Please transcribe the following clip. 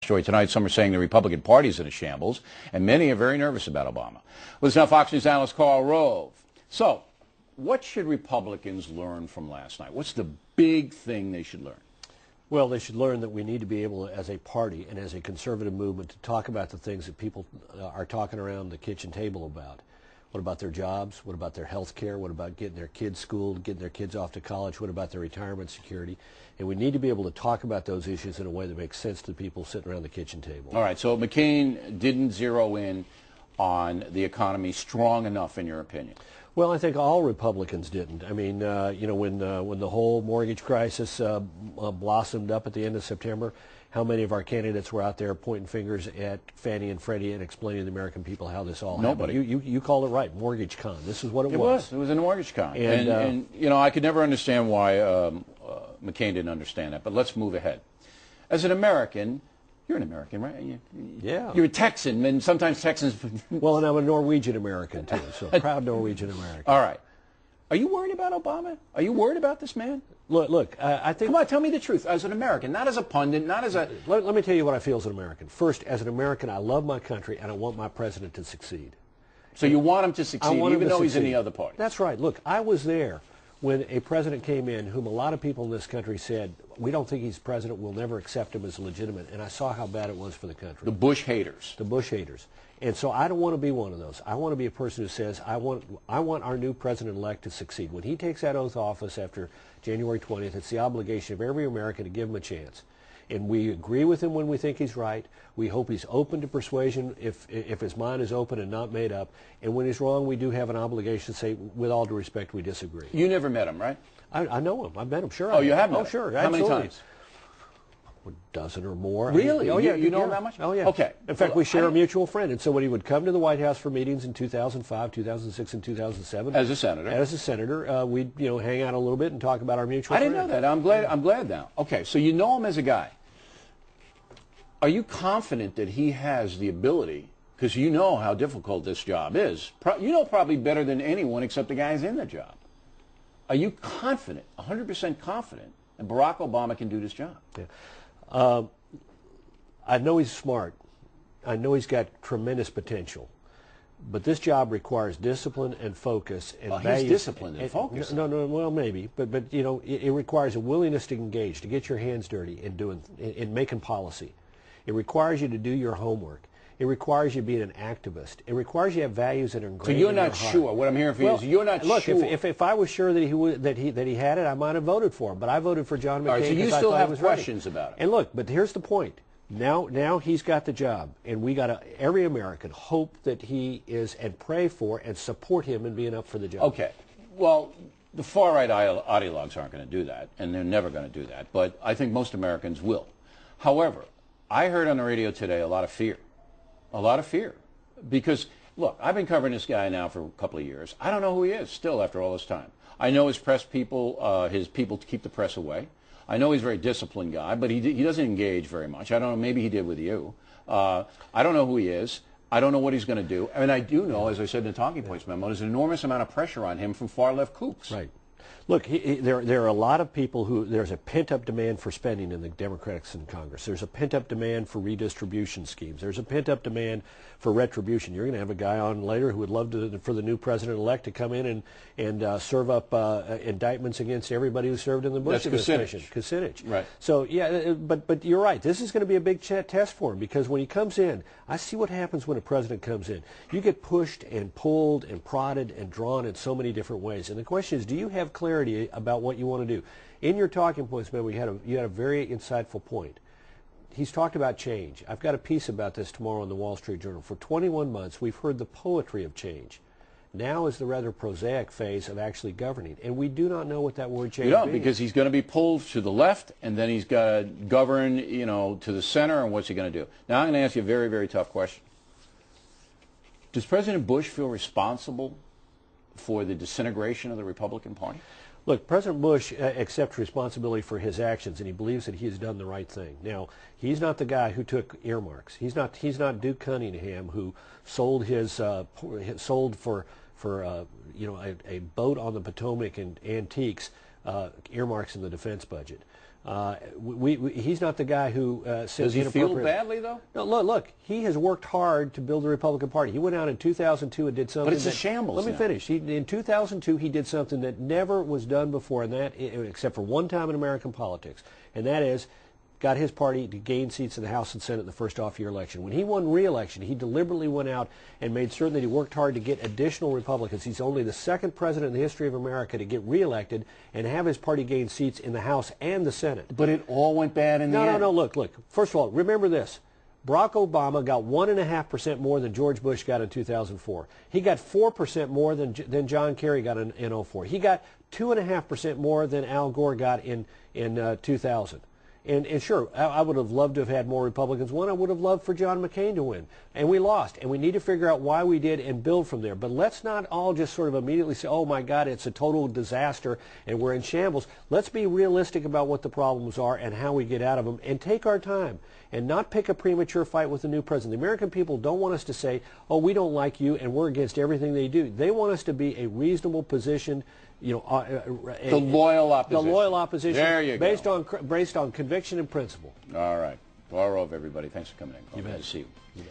Story tonight, some are saying the Republican Party is in a shambles, and many are very nervous about Obama. Well, it's now Fox News analyst Karl Rove. So, what should Republicans learn from last night? What's the big thing they should learn? Well, they should learn that we need to be able, as a party and as a conservative movement, to talk about the things that people are talking around the kitchen table about. What about their jobs? What about their health care? What about getting their kids schooled, getting their kids off to college? What about their retirement security? And we need to be able to talk about those issues in a way that makes sense to people sitting around the kitchen table. All right, so McCain didn't zero in on the economy strong enough, in your opinion? Well, I think all Republicans didn't. I mean, you know, when the whole mortgage crisis blossomed up at the end of September, how many of our candidates were out there pointing fingers at Fannie and Freddie and explaining to the American people how this all happened? Nobody. You called it right, mortgage con. This is what it was. It was a mortgage con. And you know, I could never understand why McCain didn't understand that. But let's move ahead. As an American, you're an American, right? Yeah. You're a Texan, and sometimes Texans... Well, and I'm a Norwegian American, too, so proud Norwegian American. All right. Are you worried about Obama? Are you worried about this man? Look, I think... Come on, tell me the truth. As an American, not as a pundit, not as a... Let me tell you what I feel as an American. First, as an American, I love my country, and I want my president to succeed. So you want him to succeed, even though he's in the other party? That's right. Look, I was there when a president came in whom a lot of people in this country said, we don't think he's president, we'll never accept him as legitimate, and I saw how bad it was for the country. The Bush haters. The Bush haters. And so I don't want to be one of those. I want to be a person who says, I want our new president-elect to succeed. When he takes that oath of office after January 20th, it's the obligation of every American to give him a chance. And we agree with him when we think he's right. We hope he's open to persuasion if his mind is open and not made up. And when he's wrong, we do have an obligation to say, with all due respect, we disagree. You never met him, right? I know him. I've met him, sure. Oh, you have met him? Oh, sure. How absolutely. many times? A dozen or more. Really? Oh, yeah. You know him that much? Oh, yeah. Okay. In fact, we share a mutual friend. And so when he would come to the White House for meetings in 2005, 2006, and 2007. As a senator. As a senator, we'd hang out a little bit and talk about our mutual friend. I didn't know that. I'm glad now. Okay, so you know him as a guy. Are you confident that he has the ability, because you know how difficult this job is, you know probably better than anyone except the guys in the job. Are you confident, 100% confident, that Barack Obama can do this job? Yeah. I know he's smart. I know he's got tremendous potential. But this job requires discipline and focus and values. He's disciplined and focused. No, well, maybe. But you know, it requires a willingness to engage, to get your hands dirty in making policy. It requires you to do your homework. It requires you being an activist. It requires you to have values that are ingrained in your heart. So you're not sure. What I'm hearing from you is you're not sure. Look, if I was sure that he had it, I might have voted for him. But I voted for John McCain. All right, so you still have questions about it. And look, but here's the point. Now he's got the job, and we got to, every American, hope that he is, and pray for and support him in being up for the job. Okay. Well, the far-right ideologues aren't going to do that, and they're never going to do that. But I think most Americans will. However, I heard on the radio today a lot of fear. A lot of fear. Because, look, I've been covering this guy now for a couple of years. I don't know who he is still after all this time. I know his press people, his people keep the press away. I know he's a very disciplined guy, but he doesn't engage very much. I don't know, maybe he did with you. I don't know who he is. I don't know what he's going to do. I mean, I do know, as I said in the Talking Points memo, there's an enormous amount of pressure on him from far-left kooks. Right. Look, there are a lot of people there's a pent-up demand for spending in the Democrats in Congress. There's a pent-up demand for redistribution schemes. There's a pent-up demand for retribution. You're going to have a guy on later who would love for the new president-elect to come in and serve up indictments against everybody who served in the Bush administration. Kucinich. Right. So, yeah, but you're right. This is going to be a big test for him, because when he comes in, I see what happens when a president comes in. You get pushed and pulled and prodded and drawn in so many different ways. And the question is, do you have clarity about what you want to do? In your talking points, man, you had a very insightful point. He's talked about change. I've got a piece about this tomorrow in the Wall Street Journal. For 21 months, we've heard the poetry of change. Now is the rather prosaic phase of actually governing, and we do not know what that word change means. You don't, because he's going to be pulled to the left, and then he's got to govern, to the center, and what's he going to do? Now, I'm going to ask you a very, very tough question. Does President Bush feel responsible for the disintegration of the Republican Party? Look, President Bush accepts responsibility for his actions, and he believes that he has done the right thing. Now, he's not the guy who took earmarks. He's not Duke Cunningham, who sold for a boat on the Potomac and antiques earmarks in the defense budget. He's not the guy who says Does he feel badly, though? No, look, he has worked hard to build the Republican Party. He went out in 2002 and did something. But it's a shambles. Let me finish. In 2002, he did something that never was done before, and that, except for one time in American politics, and that is got his party to gain seats in the House and Senate in the first off-year election. When he won re-election, he deliberately went out and made certain that he worked hard to get additional Republicans. He's only the second president in the history of America to get re-elected and have his party gain seats in the House and the Senate. But it all went bad in the end. No, look. First of all, remember this. Barack Obama got 1.5% more than George Bush got in 2004. He got 4% more than John Kerry got in 2004. He got 2.5% more than Al Gore got in 2000. And sure, I would have loved to have had more Republicans win. I would have loved for John McCain to win. And we lost. And we need to figure out why we did and build from there. But let's not all just sort of immediately say, oh, my God, it's a total disaster and we're in shambles. Let's be realistic about what the problems are and how we get out of them and take our time and not pick a premature fight with the new president. The American people don't want us to say, oh, we don't like you and we're against everything they do. They want us to be a reasonable position, the loyal opposition. The loyal opposition. There you go. Based on conviction and principle. All right. Karl Rove, everybody. Thanks for coming in. You bet. Good to see you.